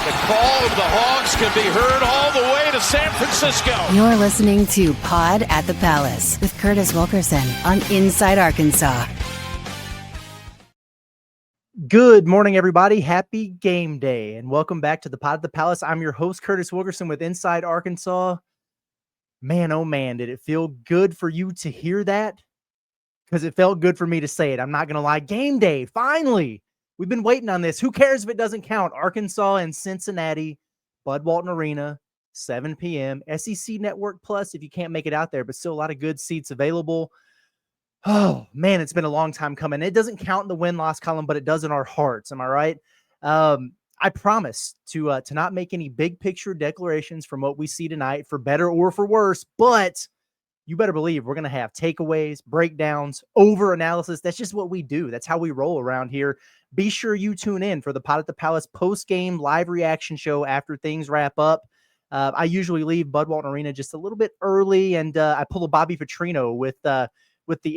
The call of the Hogs can be heard all the way to San Francisco. You're listening to Pod at the Palace with Curtis Wilkerson on Inside Arkansas. Good morning, everybody. Happy game day, and welcome back to the Pod at the Palace. I'm your host, Curtis Wilkerson with Inside Arkansas. Man, oh man, did it feel good for you to hear that? Because it felt good for me to say it. I'm not going to lie. Game day, finally. We've been waiting on this. Who cares if it doesn't count? Arkansas and Cincinnati, Bud Walton Arena, 7 p.m. SEC Network Plus if you can't make it out there, but still a lot of good seats available. Oh, man, it's been a long time coming. It doesn't count in the win-loss column, but it does in our hearts. Am I right? I promise to not make any big-picture declarations from what we see tonight, for better or for worse, but you better believe we're going to have takeaways, breakdowns, over-analysis. That's just what we do. That's how we roll around here. Be sure you tune in for the Pod at the Palace post-game live reaction show after things wrap up. I usually leave Bud Walton Arena just a little bit early, and I pull a Bobby Petrino with the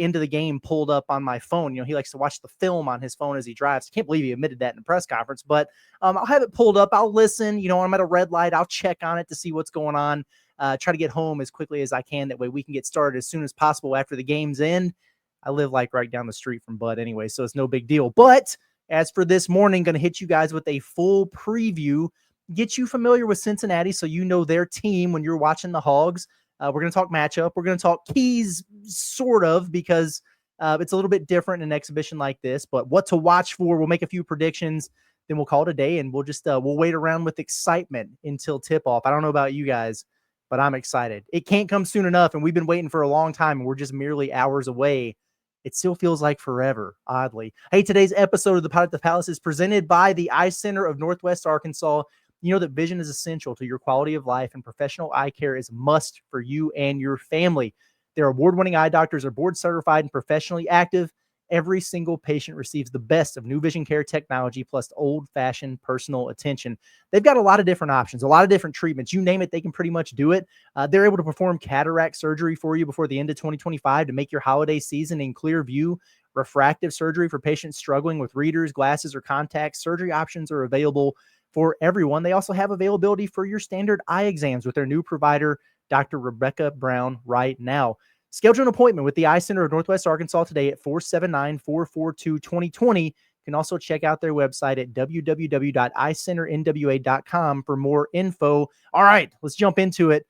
end of the game pulled up on my phone. You know, he likes to watch the film on his phone as he drives. I can't believe he admitted that in the press conference, but I'll have it pulled up. I'll listen. You know, I'm at a red light. I'll check on it to see what's going on. Try to get home as quickly as I can. That way we can get started as soon as possible after the game's end. I live like right down the street from Bud anyway, so it's no big deal. But as for this morning, going to hit you guys with a full preview, get you familiar with Cincinnati so you know their team when you're watching the Hogs. We're going to talk matchup. We're going to talk keys, sort of, because it's a little bit different in an exhibition like this. But what to watch for, we'll make a few predictions, then we'll call it a day, and we'll just we'll wait around with excitement until tip-off. I don't know about you guys, but I'm excited. It can't come soon enough, and we've been waiting for a long time, and we're just merely hours away. It still feels like forever, oddly. Hey, today's episode of the Pod at the Palace is presented by the Eye Center of Northwest Arkansas. You know that vision is essential to your quality of life, and professional eye care is a must for you and your family. Their award-winning eye doctors are board-certified and professionally active. Every single patient receives the best of new vision care technology plus old-fashioned personal attention. They've got a lot of different options, a lot of different treatments. You name it, they can pretty much do it. They're able to perform cataract surgery for you before the end of 2025 to make your holiday season in clear view. Refractive surgery for patients struggling with readers, glasses, or contacts. Surgery options are available for everyone. They also have availability for your standard eye exams with their new provider, Dr. Rebecca Brown, right now. Schedule an appointment with the Eye Center of Northwest Arkansas today at 479-442-2020. You can also check out their website at www.eyecenternwa.com for more info. All right, let's jump into it.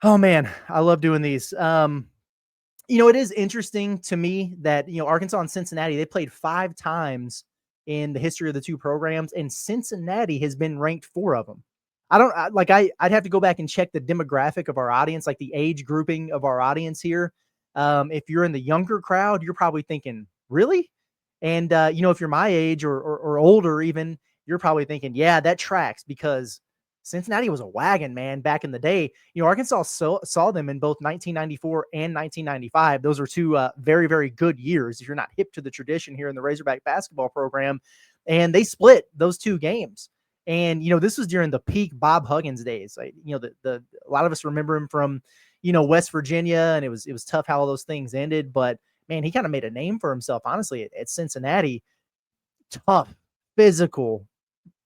Oh, man, I love doing these. You know, it is interesting to me that, you know, Arkansas and Cincinnati, they played 5 times in the history of the two programs, and Cincinnati has been ranked 4 of them. I'd have to go back and check the demographic of our audience, like the age grouping of our audience here. If you're in the younger crowd, you're probably thinking, really? And, you know, if you're my age or older even, you're probably thinking, yeah, that tracks, because Cincinnati was a wagon, man, back in the day. You know, Arkansas saw them in both 1994 and 1995. Those are 2 very, very good years if you're not hip to the tradition here in the Razorback basketball program. And they split those 2 games. And, you know, this was during the peak Bob Huggins days. Like, you know, a lot of us remember him from, you know, West Virginia, and it was tough how all those things ended. But, man, he kind of made a name for himself, honestly, at Cincinnati. Tough, physical,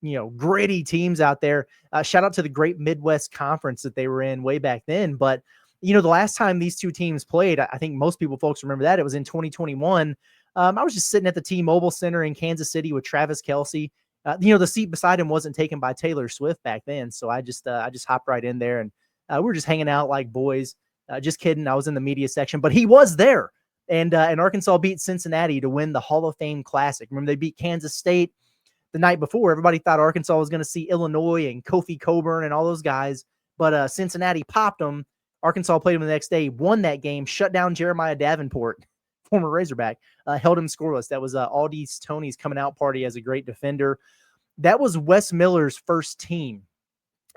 you know, gritty teams out there. Shout out to the great Midwest Conference that they were in way back then. But, you know, the last time these 2 teams played, I think most folks remember that, it was in 2021. I was just sitting at the T-Mobile Center in Kansas City with Travis Kelce. You know, the seat beside him wasn't taken by Taylor Swift back then. So I just hopped right in there, and we were just hanging out like boys. Just kidding. I was in the media section, but he was there. And Arkansas beat Cincinnati to win the Hall of Fame Classic. Remember, they beat Kansas State the night before. Everybody thought Arkansas was going to see Illinois and Kofi Coburn and all those guys, but Cincinnati popped them. Arkansas played them the next day, won that game, shut down Jeremiah Davenport, former Razorback, held him scoreless. That was Aldi's Tony's coming out party as a great defender. That was Wes Miller's first team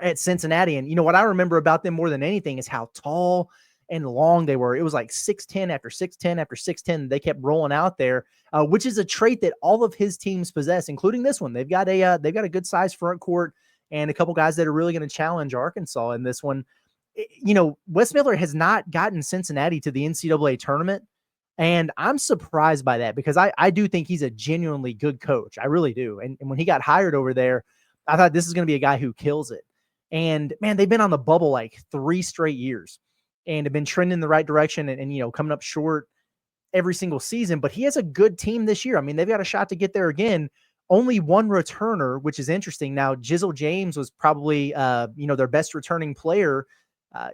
at Cincinnati. And you know what I remember about them more than anything is how tall and long they were. It was like 6'10 after 6'10 after 6'10. They kept rolling out there, which is a trait that all of his teams possess, including this one. They've got a good size front court and a couple guys that are really going to challenge Arkansas in this one. You know, Wes Miller has not gotten Cincinnati to the NCAA tournament, and I'm surprised by that because I do think he's a genuinely good coach. I really do. And when he got hired over there, I thought this is going to be a guy who kills it. And man, they've been on the bubble like 3 straight years and have been trending in the right direction and coming up short every single season. But he has a good team this year. I mean, they've got a shot to get there again. Only one returner, which is interesting. Now, Jizzle James was probably, their best returning player,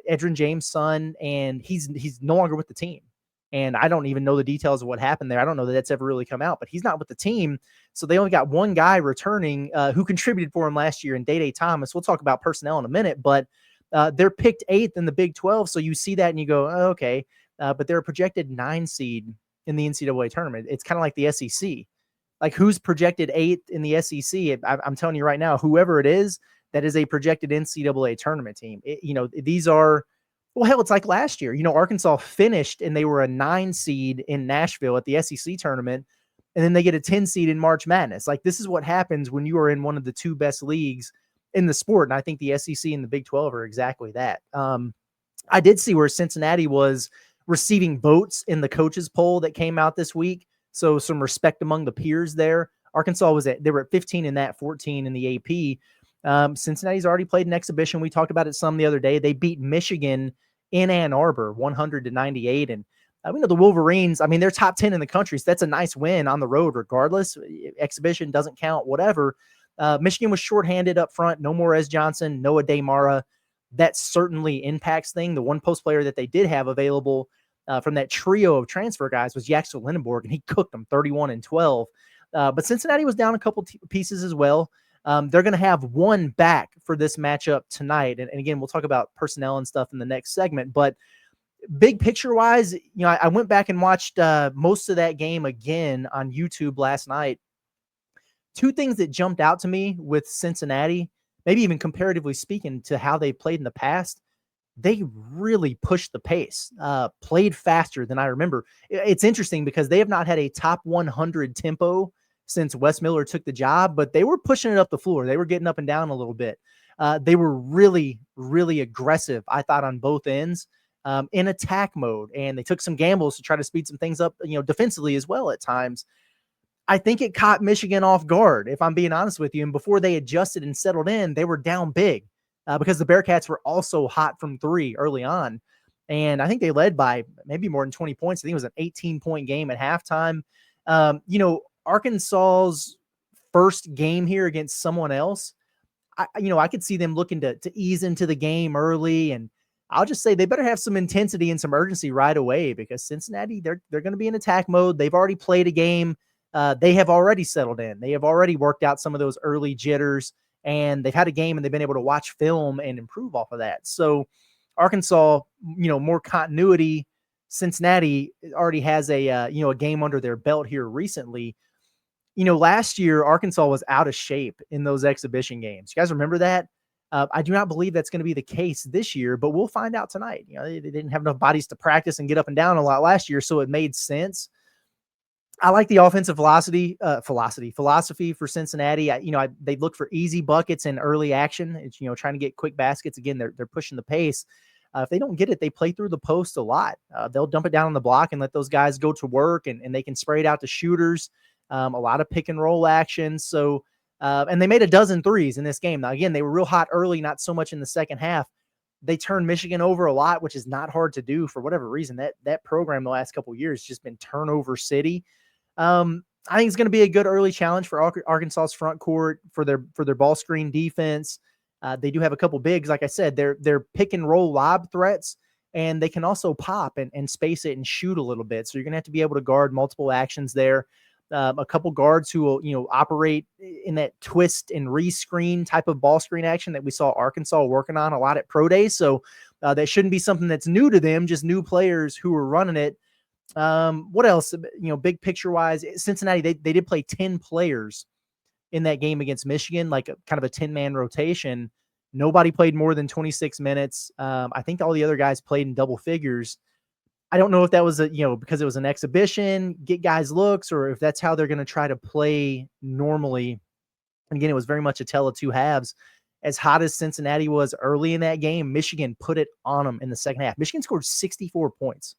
Edgerrin James' son, and he's no longer with the team. And I don't even know the details of what happened there. I don't know that that's ever really come out, but he's not with the team. So they only got one guy returning who contributed for him last year in Day Thomas. We'll talk about personnel in a minute, but they're picked 8th in the Big 12. So you see that and you go, oh, okay. But they're a projected 9 seed in the NCAA tournament. It's kind of like the SEC. Like who's projected 8th in the SEC? I'm telling you right now, whoever it is, that is a projected NCAA tournament team. These are, well, hell, it's like last year. Arkansas finished and they were a 9 seed in Nashville at the SEC tournament, and then they get a 10 seed in March Madness. Like this is what happens when you are in one of the 2 best leagues in the sport. And I think the SEC and the Big 12 are exactly that. I did see where Cincinnati was receiving votes in the coaches poll that came out this week. So some respect among the peers there. Arkansas they were at 15 in that, 14 in the AP. Cincinnati's already played an exhibition. We talked about it some the other day. They beat Michigan in Ann Arbor, 100-98. And we know the Wolverines, I mean, they're top 10 in the country. So that's a nice win on the road, regardless. Exhibition doesn't count, whatever. Michigan was shorthanded up front. No Morez Johnson, Noah Damara. That certainly impacts things. The one post player that they did have available from that trio of transfer guys was Yaxel Lindenborg, and he cooked them 31-12. But Cincinnati was down a couple pieces as well. They're going to have one back for this matchup tonight. And again, we'll talk about personnel and stuff in the next segment. But big picture wise, I went back and watched most of that game again on YouTube last night. 2 things that jumped out to me with Cincinnati, maybe even comparatively speaking to how they played in the past. They really pushed the pace, played faster than I remember. It's interesting because they have not had a top 100 tempo since Wes Miller took the job, but they were pushing it up the floor. They were getting up and down a little bit. They were really, really aggressive, I thought, on both ends in attack mode, and they took some gambles to try to speed some things up, defensively as well at times. I think it caught Michigan off guard, if I'm being honest with you, and before they adjusted and settled in, they were down big. Because the Bearcats were also hot from 3 early on. And I think they led by maybe more than 20 points. I think it was an 18-point game at halftime. Arkansas's first game here against someone else, I could see them looking to ease into the game early. And I'll just say they better have some intensity and some urgency right away because Cincinnati, they're going to be in attack mode. They've already played a game. They have already settled in. They have already worked out some of those early jitters. And they've had a game and they've been able to watch film and improve off of that. So Arkansas, more continuity. Cincinnati already has a game under their belt here recently. Last year, Arkansas was out of shape in those exhibition games. You guys remember that? I do not believe that's going to be the case this year, but we'll find out tonight. They didn't have enough bodies to practice and get up and down a lot last year, so it made sense. I like the offensive philosophy for Cincinnati. They look for easy buckets and early action. It's, trying to get quick baskets. Again, they're pushing the pace. If they don't get it, they play through the post a lot. They'll dump it down on the block and let those guys go to work, and they can spray it out to shooters. A lot of pick and roll action. So, and they made a dozen threes in this game. Now, again, they were real hot early, not so much in the second half. They turned Michigan over a lot, which is not hard to do for whatever reason. That program the last couple of years has just been turnover city. I think it's going to be a good early challenge for Arkansas's front court for their ball screen defense. They do have a couple bigs, like I said. They're pick and roll lob threats, and they can also pop and space it and shoot a little bit. So you're going to have to be able to guard multiple actions there. A couple guards who will operate in that twist and re-screen type of ball screen action that we saw Arkansas working on a lot at Pro Day. So that shouldn't be something that's new to them, just new players who are running it. What else? Big picture wise, Cincinnati, they did play 10 players in that game against Michigan, like kind of a 10-man rotation. Nobody played more than 26 minutes. I think all the other guys played in double figures. I don't know if that was because it was an exhibition, get guys looks, or if that's how they're going to try to play normally. And again, it was very much a tale of two halves. As hot as Cincinnati was early in that game, Michigan put it on them in the second half. Michigan scored 64 points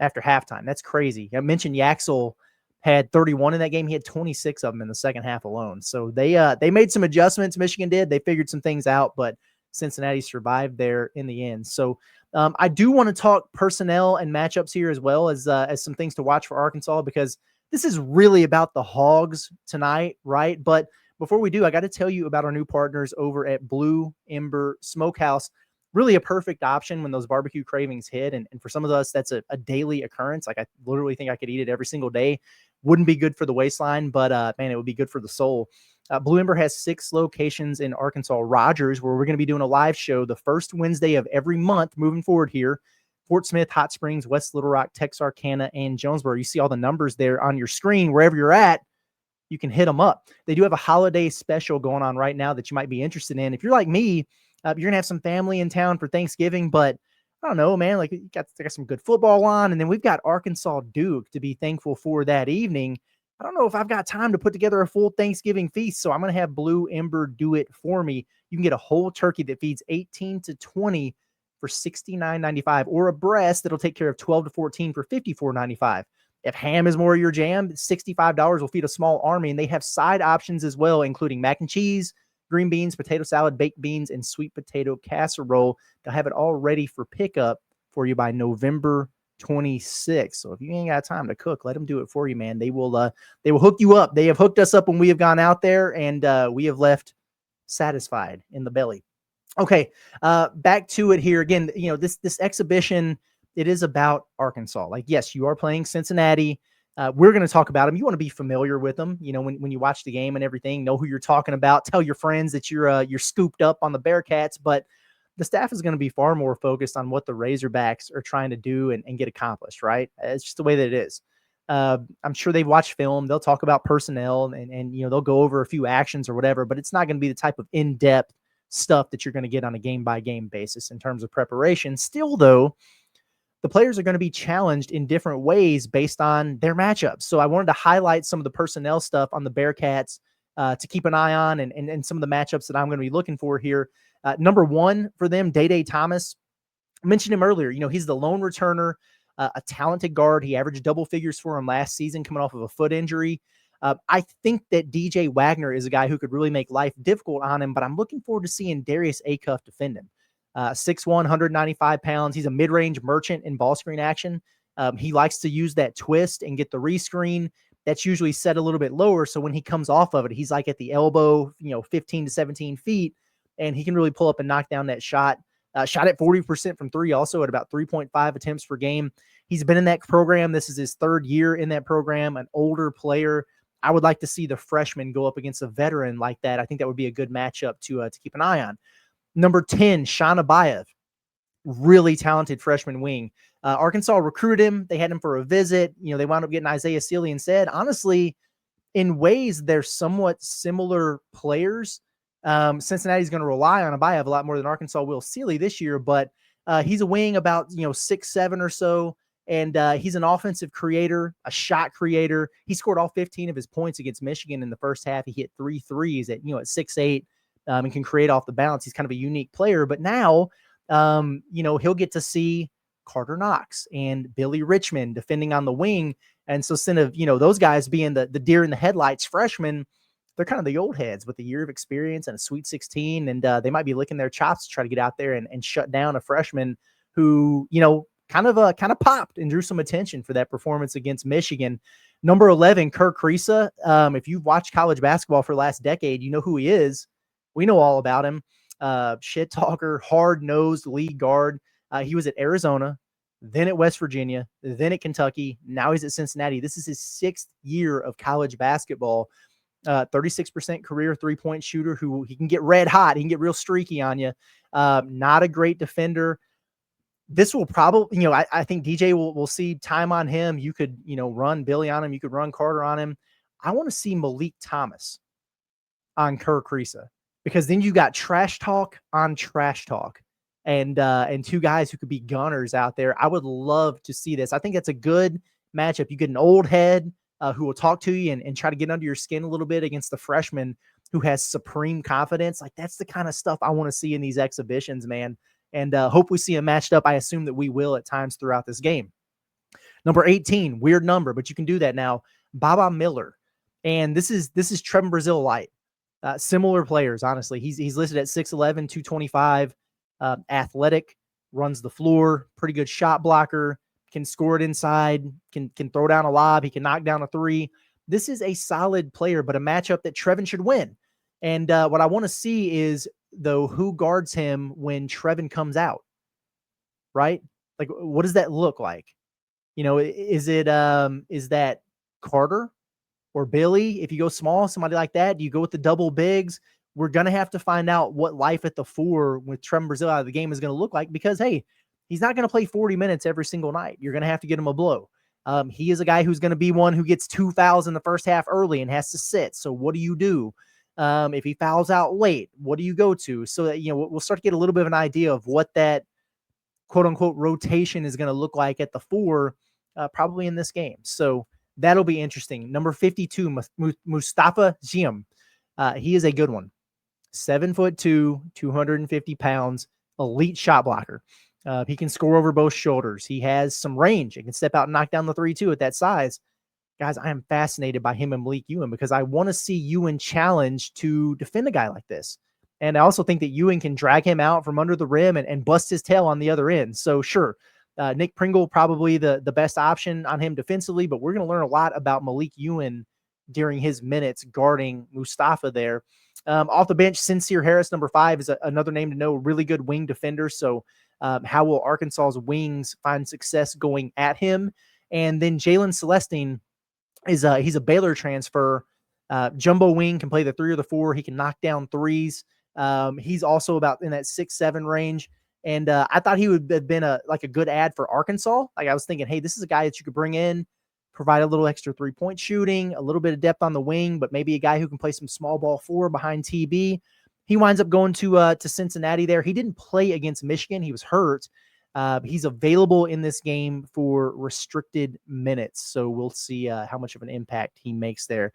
after halftime. That's crazy. I mentioned Yaxel had 31 in that game. He had 26 of them in the second half alone. So they made some adjustments. Michigan did. They figured some things out, but Cincinnati survived there in the end. So I do want to talk personnel and matchups here as well as some things to watch for Arkansas, because this is really about the Hogs tonight, right? But before we do, I got to tell you about our new partners over at Blue Ember Smokehouse. Really a perfect option when those barbecue cravings hit. And for some of us, that's a daily occurrence. Like, I literally think I could eat it every single day. Wouldn't be good for the waistline, but man, it would be good for the soul. Blue Ember has 6 locations in Arkansas. Rogers, where we're going to be doing a live show the first Wednesday of every month moving forward here. Fort Smith, Hot Springs, West Little Rock, Texarkana, and Jonesboro. You see all the numbers there on your screen. Wherever you're at, you can hit them up. They do have a holiday special going on right now that you might be interested in. If you're like me, you're going to have some family in town for Thanksgiving, but I don't know, man, like, you got some good football on, and then we've got Arkansas Duke to be thankful for that evening. I don't know if I've got time to put together a full Thanksgiving feast, so I'm going to have Blue Ember do it for me. You can get a whole turkey that feeds 18 to 20 for $69.95, or a breast that'll take care of 12 to 14 for $54.95. If ham is more your jam, $65 will feed a small army, and they have side options as well, including mac and cheese, green beans, potato salad, baked beans, and sweet potato casserole. They'll have it all ready for pickup for you by November 26th. So if you ain't got time to cook, let them do it for you, man. They will hook you up. They have hooked us up when we have gone out there, and we have left satisfied in the belly. Okay, back to it here again. This exhibition, it is about Arkansas. Like, yes, you are playing Cincinnati. We're going to talk about them. You want to be familiar with them. When you watch the game and everything, know who you're talking about. Tell your friends that you're scooped up on the Bearcats. But the staff is going to be far more focused on what the Razorbacks are trying to do and get accomplished, right? It's just the way that it is. I'm sure they've watched film. They'll talk about personnel and they'll go over a few actions or whatever, but it's not going to be the type of in-depth stuff that you're going to get on a game-by-game basis in terms of preparation. Still, though, the players are going to be challenged in different ways based on their matchups. So I wanted to highlight some of the personnel stuff on the Bearcats to keep an eye on and some of the matchups that I'm going to be looking for here. Number one for them, Day Thomas. I mentioned him earlier. He's the lone returner, a talented guard. He averaged double figures for him last season coming off of a foot injury. I think that DJ Wagner is a guy who could really make life difficult on him, but I'm looking forward to seeing Darius Acuff defend him. 6'1", 195 pounds. He's a mid-range merchant in ball screen action. He likes to use that twist and get the rescreen. That's usually set a little bit lower, so when he comes off of it, he's like at the elbow, 15 to 17 feet, and he can really pull up and knock down that shot. Shot at 40% from three, also at about 3.5 attempts per game. He's been in that program. This is his third year in that program, an older player. I would like to see the freshman go up against a veteran like that. I think that would be a good matchup to keep an eye on. Number 10, Sean Abayev, really talented freshman wing. Arkansas recruited him. They had him for a visit. They wound up getting Isaiah Sealy instead. Honestly, in ways, they're somewhat similar players. Cincinnati's going to rely on Abayev a lot more than Arkansas will Sealy this year, but he's a wing about 6'7" or so, and he's an offensive creator, a shot creator. He scored all 15 of his points against Michigan in the first half. He hit 3 threes at 6'8". And can create off the bounce. He's kind of a unique player, but now, he'll get to see Carter Knox and Billy Richmond defending on the wing. And so instead of, those guys being the deer in the headlights freshmen, they're kind of the old heads with a year of experience and a Sweet 16. And they might be licking their chops to try to get out there and shut down a freshman who, kind of popped and drew some attention for that performance against Michigan. Number 11, Kerr Kriisa. If you've watched college basketball for the last decade, you know who he is. We know all about him. Shit talker, hard-nosed lead guard. He was at Arizona, then at West Virginia, then at Kentucky. Now he's at Cincinnati. This is his 6th year of college basketball. 36% career three-point shooter who he can get red hot. He can get real streaky on you. Not a great defender. This will probably, I think DJ will see time on him. You could, run Billy on him. You could run Carter on him. I want to see Malik Thomas on Kerr Kriisa. Because then you got trash talk on trash talk and two guys who could be gunners out there. I would love to see this. I think that's a good matchup. You get an old head who will talk to you and try to get under your skin a little bit against the freshman who has supreme confidence. Like, that's the kind of stuff I want to see in these exhibitions, man. And hope we see them matched up. I assume that we will at times throughout this game. Number 18, weird number, but you can do that now. Baba Miller. And this is Trevin Brazil light. Similar players, honestly. He's listed at 6'11", 225, athletic, runs the floor, pretty good shot blocker, can score it inside, can throw down a lob, he can knock down a three. This is a solid player, but a matchup that Trevin should win. And what I want to see is, though, who guards him when Trevin comes out, right? Like, what does that look like? Is that Carter or Billy? If you go small, somebody like that, do you go with the double bigs? We're going to have to find out what life at the 4 with Trevin Brazil out of the game is going to look like, because, hey, he's not going to play 40 minutes every single night. You're going to have to get him a blow. He is a guy who's going to be one who gets 2 fouls in the first half early and has to sit. So what do you do? If he fouls out late, what do you go to? So that, we'll start to get a little bit of an idea of what that quote unquote rotation is going to look like at the 4, probably in this game. So that'll be interesting. Number 52, Mustafa Ziam. He is a good one. 7'2", 250 pounds, elite shot blocker. He can score over both shoulders. He has some range. He can step out and knock down the 3 too at that size. Guys, I am fascinated by him and Malik Ewing, because I want to see Ewing challenge to defend a guy like this. And I also think that Ewing can drag him out from under the rim and bust his tail on the other end. So sure, Nick Pringle probably the best option on him defensively, but we're going to learn a lot about Malik Ewing during his minutes guarding Mustafa there. Off the bench, Sincere Harris, number 5, is another name to know, really good wing defender. So how will Arkansas's wings find success going at him? And then Jalen Celestine is he's a Baylor transfer. Jumbo wing, can play the 3 or the 4. He can knock down threes. He's also about in that 6'7" range. And I thought he would have been a good ad for Arkansas. Like, I was thinking, hey, this is a guy that you could bring in, provide a little extra 3-point shooting, a little bit of depth on the wing, but maybe a guy who can play some small ball 4 behind TB. He winds up going to Cincinnati there. He didn't play against Michigan. He was hurt. He's available in this game for restricted minutes. So we'll see how much of an impact he makes there.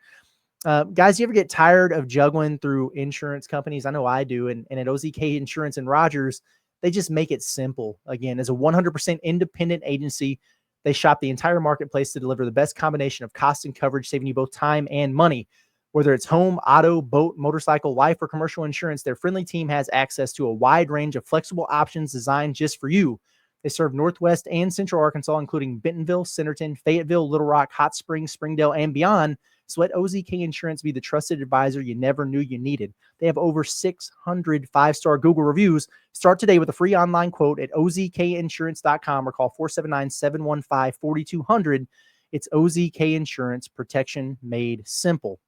Guys, you ever get tired of juggling through insurance companies? I know I do. And at OZK Insurance and Rogers, they just make it simple. Again, as a 100% independent agency, they shop the entire marketplace to deliver the best combination of cost and coverage, saving you both time and money. Whether it's home, auto, boat, motorcycle, life, or commercial insurance, their friendly team has access to a wide range of flexible options designed just for you. They serve Northwest and Central Arkansas, including Bentonville, Centerton, Fayetteville, Little Rock, Hot Springs, Springdale, and beyond. So let OZK Insurance be the trusted advisor you never knew you needed. They have over 600 5-star Google reviews. Start today with a free online quote at ozkinsurance.com or call 479-715-4200. It's OZK Insurance, protection made simple.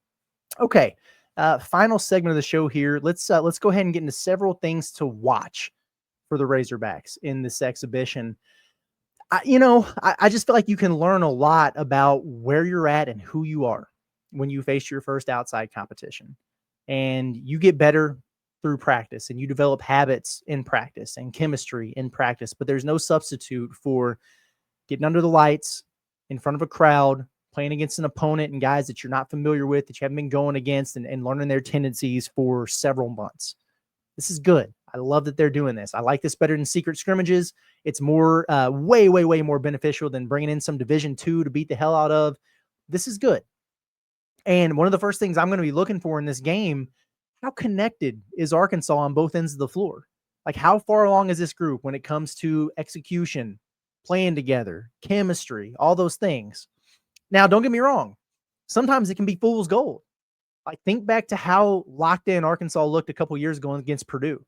Okay, final segment of the show here. Let's go ahead and get into several things to watch for the Razorbacks in this exhibition. I just feel like you can learn a lot about where you're at and who you are when you face your first outside competition. And you get better through practice, and you develop habits in practice and chemistry in practice. But there's no substitute for getting under the lights in front of a crowd, playing against an opponent and guys that you're not familiar with, that you haven't been going against, and learning their tendencies for several months. This is good. I love that they're doing this. I like this better than secret scrimmages. It's more, way, way, way more beneficial than bringing in some Division II to beat the hell out of. This is good. And one of the first things I'm going to be looking for in this game, how connected is Arkansas on both ends of the floor? Like, how far along is this group when it comes to execution, playing together, chemistry, all those things? Now, don't get me wrong. Sometimes it can be fool's gold. Like, think back to how locked in Arkansas looked a couple years ago against Purdue.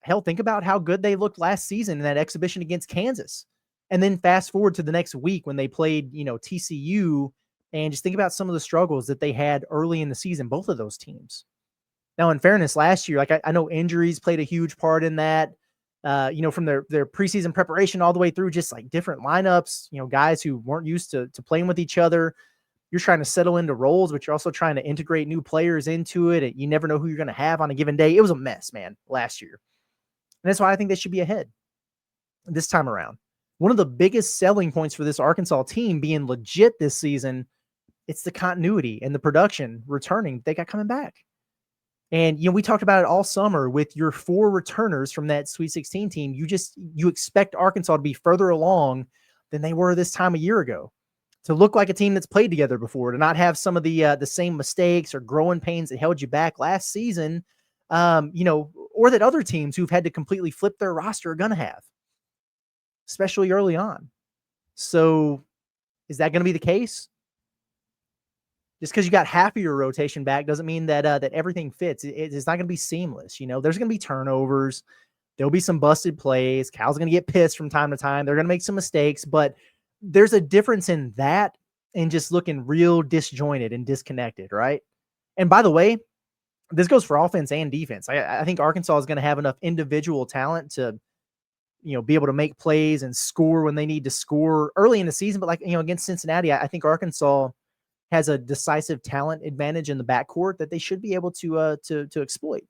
Hell, think about how good they looked last season in that exhibition against Kansas. And then fast forward to the next week when they played, TCU, and just think about some of the struggles that they had early in the season, both of those teams. Now, in fairness, last year, I know injuries played a huge part in that, from their preseason preparation all the way through, just like different lineups, guys who weren't used to playing with each other. You're trying to settle into roles, but you're also trying to integrate new players into it. You never know who you're going to have on a given day. It was a mess, man, last year. And that's why I think they should be ahead this time around. One of the biggest selling points for this Arkansas team being legit this season, it's the continuity and the production returning they got coming back. And, we talked about it all summer with your 4 returners from that Sweet 16 team. You expect Arkansas to be further along than they were this time a year ago. to look like a team that's played together before, to not have some of the same mistakes or growing pains that held you back last season, or that other teams who've had to completely flip their roster are going to have, especially early on. So is that going to be the case? Just because you got half of your rotation back doesn't mean that that everything fits. It's not going to be seamless. There's going to be turnovers. There'll be some busted plays. Cal's going to get pissed from time to time. They're going to make some mistakes, but there's a difference in that and just looking real disjointed and disconnected, right? And by the way, this goes for offense and defense. I think Arkansas is going to have enough individual talent to, be able to make plays and score when they need to score early in the season. But against Cincinnati, I think Arkansas has a decisive talent advantage in the backcourt that they should be able to exploit.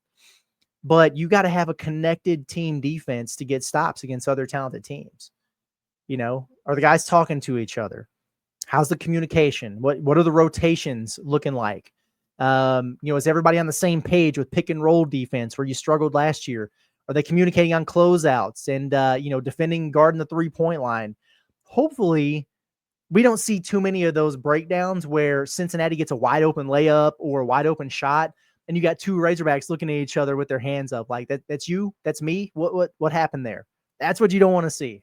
But you got to have a connected team defense to get stops against other talented teams. Are the guys talking to each other? How's the communication? What are the rotations looking like? Is everybody on the same page with pick and roll defense where you struggled last year? Are they communicating on closeouts and, defending, guarding the 3-point line? Hopefully we don't see too many of those breakdowns where Cincinnati gets a wide open layup or a wide open shot, and you got two Razorbacks looking at each other with their hands up like that's you, that's me. What happened there? That's what you don't want to see.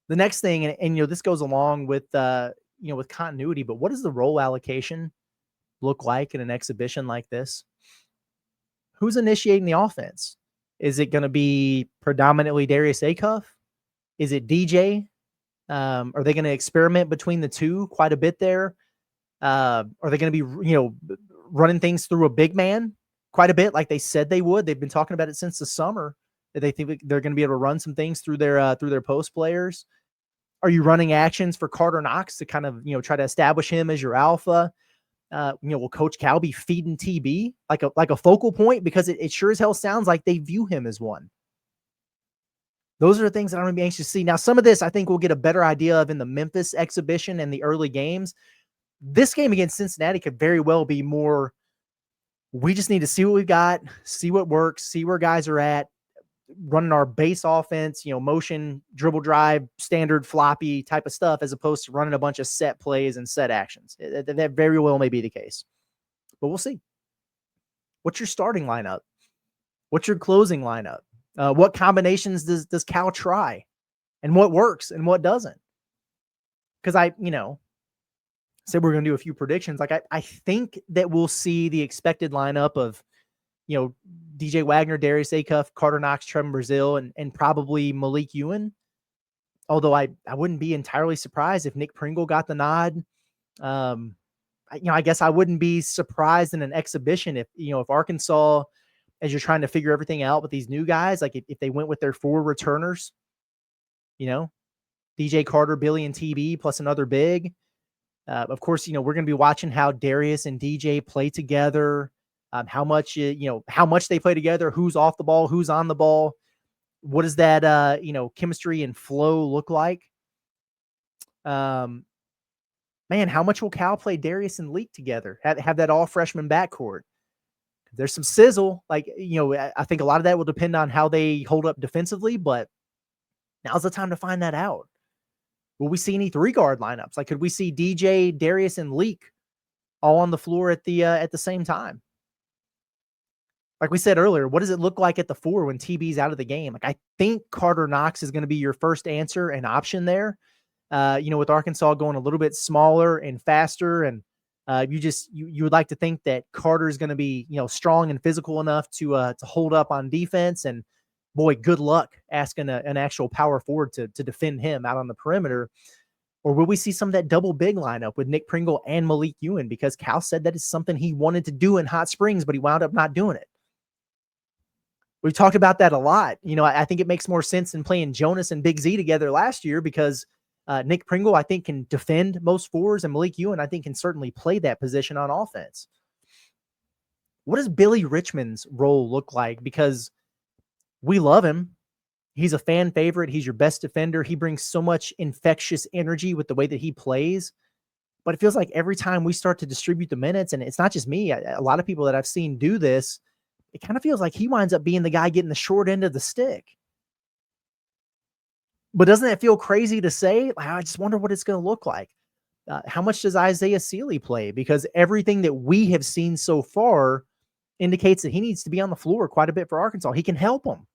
The next thing, and this goes along with with continuity, but what does the role allocation look like in an exhibition like this? Who's initiating the offense? Is it going to be predominantly Darius Acuff? Is it DJ? Are they going to experiment between the two quite a bit there? Are they going to be, running things through a big man quite a bit like they said they would? They've been talking about it since the summer, that they think they're going to be able to run some things through their post players. Are you running actions for Carter Knox to kind of, try to establish him as your alpha? Will Coach Cal be feeding TB like a focal point? Because it sure as hell sounds like they view him as one. Those are the things that I'm going to be anxious to see. Now, some of this I think we'll get a better idea of in the Memphis exhibition and the early games. This game against Cincinnati could very well be more, we just need to see what we've got, see what works, see where guys are at, running our base offense, motion, dribble drive, standard floppy type of stuff, as opposed to running a bunch of set plays and set actions. That very well may be the case, but we'll see. What's your starting lineup? What's your closing lineup? What combinations does Cal try, and what works and what doesn't? Because I said we're going to do a few predictions. I think that we'll see the expected lineup of, DJ Wagner, Darius Acuff, Carter Knox, Trevor Brazile, and probably Malik Ewan. Although I wouldn't be entirely surprised if Nick Pringle got the nod. I guess I wouldn't be surprised in an exhibition if Arkansas, as you're trying to figure everything out with these new guys, like if they went with their 4 returners, DJ Carter, Billy, and TB plus another big. Of course, we're going to be watching how Darius and DJ play together. How much they play together, who's off the ball, who's on the ball. What does that, chemistry and flow look like? Man, how much will Cal play Darius and Leak together? Have that all freshman backcourt. There's some sizzle. I think a lot of that will depend on how they hold up defensively, but now's the time to find that out. Will we see any 3-guard lineups? Could we see DJ, Darius, and Leak all on the floor at the same time? Like we said earlier, what does it look like at the 4 when TB's out of the game? I think Carter Knox is going to be your first answer and option there. With Arkansas going a little bit smaller and faster, and you would like to think that Carter is going to be strong and physical enough to hold up on defense. And boy, good luck asking an actual power forward to defend him out on the perimeter. Or will we see some of that double big lineup with Nick Pringle and Malik Ewan? Because Cal said that is something he wanted to do in Hot Springs, but he wound up not doing it. We've talked about that a lot. I think it makes more sense than playing Jonas and Big Z together last year, because Nick Pringle, I think, can defend most 4s, and Malik Ewan, I think, can certainly play that position on offense. What does Billy Richmond's role look like? Because we love him. He's a fan favorite. He's your best defender. He brings so much infectious energy with the way that he plays. But it feels like every time we start to distribute the minutes, and it's not just me, a lot of people that I've seen do this, it kind of feels like he winds up being the guy getting the short end of the stick. But doesn't that feel crazy to say? I just wonder what it's going to look like. How much does Isaiah Sealy play? Because everything that we have seen so far indicates that he needs to be on the floor quite a bit for Arkansas. He can help them.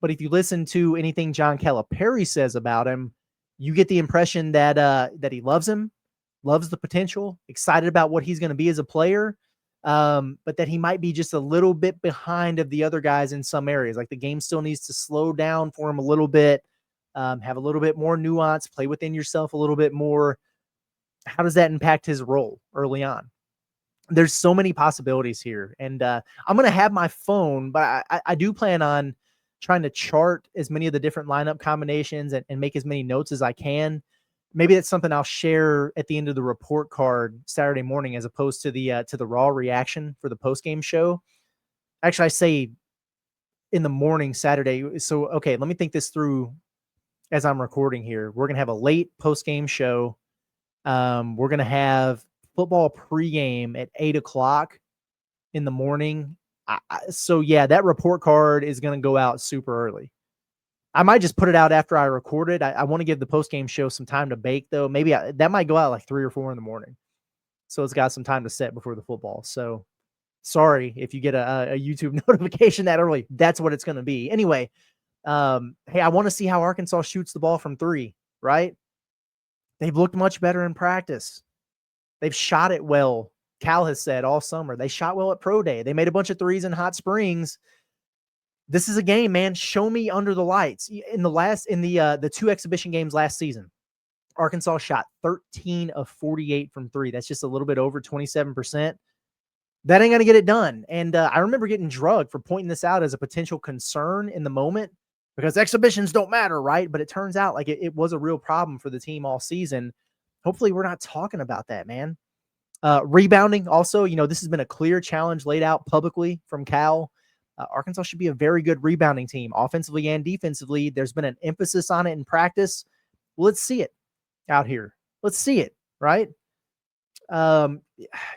But if you listen to anything John Calipari says about him, you get the impression that that he loves him, loves the potential, excited about what he's going to be as a player, but that he might be just a little bit behind of the other guys in some areas. Like the game still needs to slow down for him a little bit, have a little bit more nuance, play within yourself a little bit more. How does that impact his role early on? There's so many possibilities here. And I'm going to have my phone, but I do plan on trying to chart as many of the different lineup combinations and make as many notes as I can. Maybe that's something I'll share at the end of the report card Saturday morning, as opposed to the raw reaction for the post-game show. Actually, I say in the morning Saturday. So, okay, let me think this through as I'm recording here. We're going to have a late post-game show. We're going to have football pregame at 8:00 in the morning. So yeah, that report card is going to go out super early. I might just put it out after I record it. I want to give the post-game show some time to bake, though. Maybe that might go out like 3 or 4 in the morning. So it's got some time to set before the football. So sorry if you get a YouTube notification that early. That's what it's going to be. Anyway, hey, I want to see how Arkansas shoots the ball from 3, right? They've looked much better in practice. They've shot it well. Cal has said all summer they shot well at Pro Day. They made a bunch of threes in Hot Springs. This is a game, man. Show me under the lights. In the 2 exhibition games last season, Arkansas shot 13 of 48 from 3. That's just a little bit over 27%. That ain't going to get it done. And I remember getting drugged for pointing this out as a potential concern in the moment, because exhibitions don't matter, right? But it turns out like it was a real problem for the team all season. Hopefully we're not talking about that, man. Rebounding also, this has been a clear challenge laid out publicly from Cal. Arkansas should be a very good rebounding team, offensively and defensively. There's been an emphasis on it in practice. Let's see it out here. Let's see it, right? A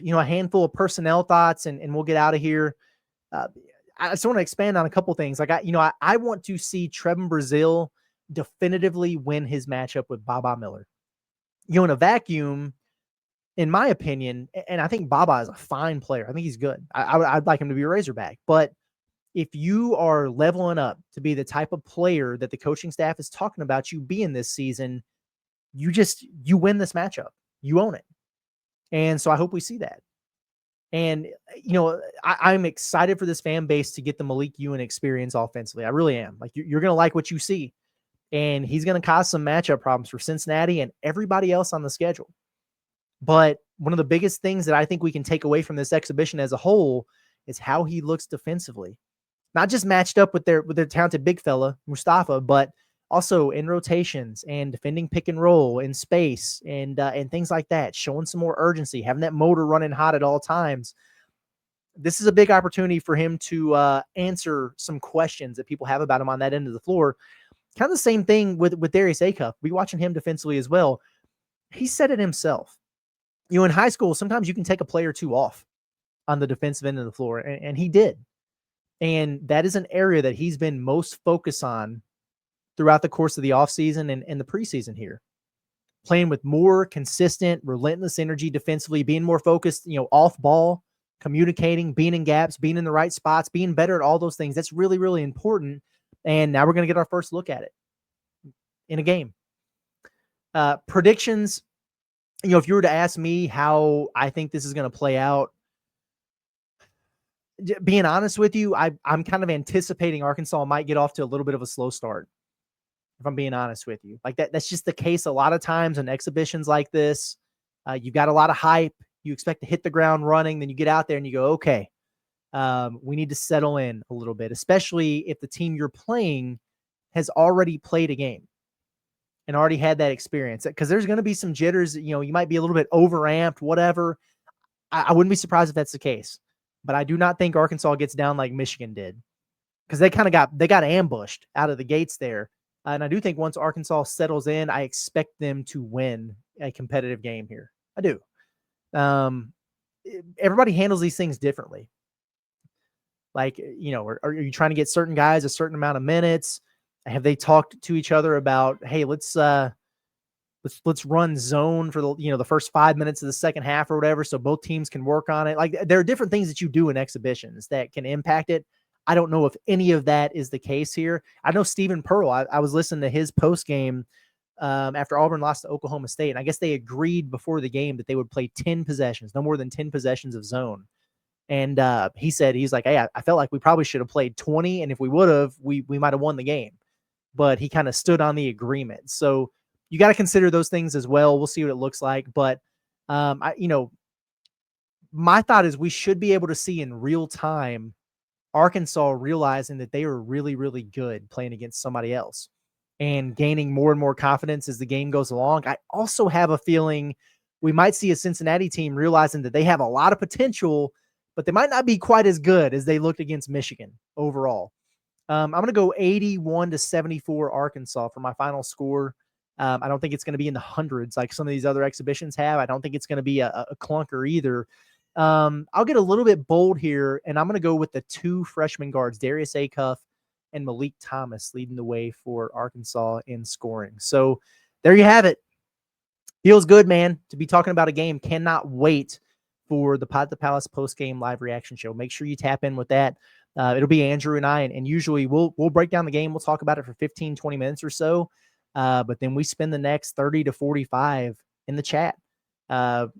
handful of personnel thoughts, and we'll get out of here. I just want to expand on a couple things. Like I want to see Trevin Brazile definitively win his matchup with Baba Miller. In a vacuum, in my opinion, and I think Baba is a fine player. I think he's good. I'd like him to be a Razorback. But if you are leveling up to be the type of player that the coaching staff is talking about you being this season, you win this matchup. You own it. And so I hope we see that. And, I'm excited for this fan base to get the Malik Ewan experience offensively. I really am. Like, you're going to like what you see. And he's going to cause some matchup problems for Cincinnati and everybody else on the schedule. But one of the biggest things that I think we can take away from this exhibition as a whole is how he looks defensively. Not just matched up with their talented big fella, Mustafa, but also in rotations and defending pick and roll in space and things like that, showing some more urgency, having that motor running hot at all times. This is a big opportunity for him to answer some questions that people have about him on that end of the floor. Kind of the same thing with Darius Acuff. We're watching him defensively as well. He said it himself. In high school, sometimes you can take a play or two off on the defensive end of the floor, and he did. And that is an area that he's been most focused on throughout the course of the offseason and the preseason here. Playing with more consistent, relentless energy defensively, being more focused, off ball, communicating, being in gaps, being in the right spots, being better at all those things. That's really, really important. And now we're going to get our first look at it in a game. Predictions, if you were to ask me how I think this is going to play out, being honest with you, I'm kind of anticipating Arkansas might get off to a little bit of a slow start, if I'm being honest with you. Like that's just the case a lot of times in exhibitions like this. You've got a lot of hype. You expect to hit the ground running. Then you get out there and you go, okay, we need to settle in a little bit, especially if the team you're playing has already played a game and already had that experience. Because there's going to be some jitters. You might be a little bit overamped, whatever. I wouldn't be surprised if that's the case. But I do not think Arkansas gets down like Michigan did, because they got ambushed out of the gates there. And I do think once Arkansas settles in, I expect them to win a competitive game here. I do. Everybody handles these things differently. Like, are you trying to get certain guys a certain amount of minutes? Have they talked to each other about, hey, let's let's run zone for the first 5 minutes of the second half or whatever, so both teams can work on it. Like, there are different things that you do in exhibitions that can impact it. I don't know if any of that is the case here. I know Stephen Pearl, I was listening to his post game after Auburn lost to Oklahoma State, and I guess they agreed before the game that they would play 10 possessions, no more than 10 possessions of zone. And he's like, hey, I felt like we probably should have played 20, and if we would have, we might have won the game. But he kind of stood on the agreement. So you got to consider those things as well. We'll see what it looks like. But my thought is we should be able to see in real time Arkansas realizing that they are really, really good playing against somebody else and gaining more and more confidence as the game goes along. I also have a feeling we might see a Cincinnati team realizing that they have a lot of potential, but they might not be quite as good as they looked against Michigan overall. I'm going to go 81-74 Arkansas for my final score. I don't think it's going to be in the hundreds like some of these other exhibitions have. I don't think it's going to be a clunker either. I'll get a little bit bold here, and I'm going to go with the two freshman guards, Darius Acuff and Malik Thomas, leading the way for Arkansas in scoring. So there you have it. Feels good, man, to be talking about a game. Cannot wait for the Pod at the Palace post-game live reaction show. Make sure you tap in with that. It'll be Andrew and I, and usually we'll break down the game. We'll talk about it for 15, 20 minutes or so. But then we spend the next 30 to 45 in the chat,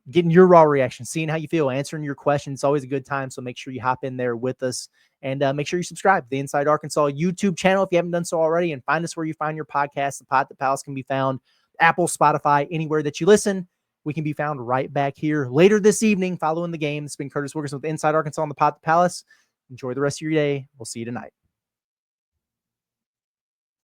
getting your raw reaction, seeing how you feel, answering your questions. It's always a good time. So make sure you hop in there with us, and make sure you subscribe to the Inside Arkansas YouTube channel if you haven't done so already, and find us where you find your podcast. The Pod at the Palace can be found Apple, Spotify, anywhere that you listen. We can be found right back here later this evening following the game. It's been Curtis Wilkerson with Inside Arkansas on the Pod at the Palace. Enjoy the rest of your day. We'll see you tonight.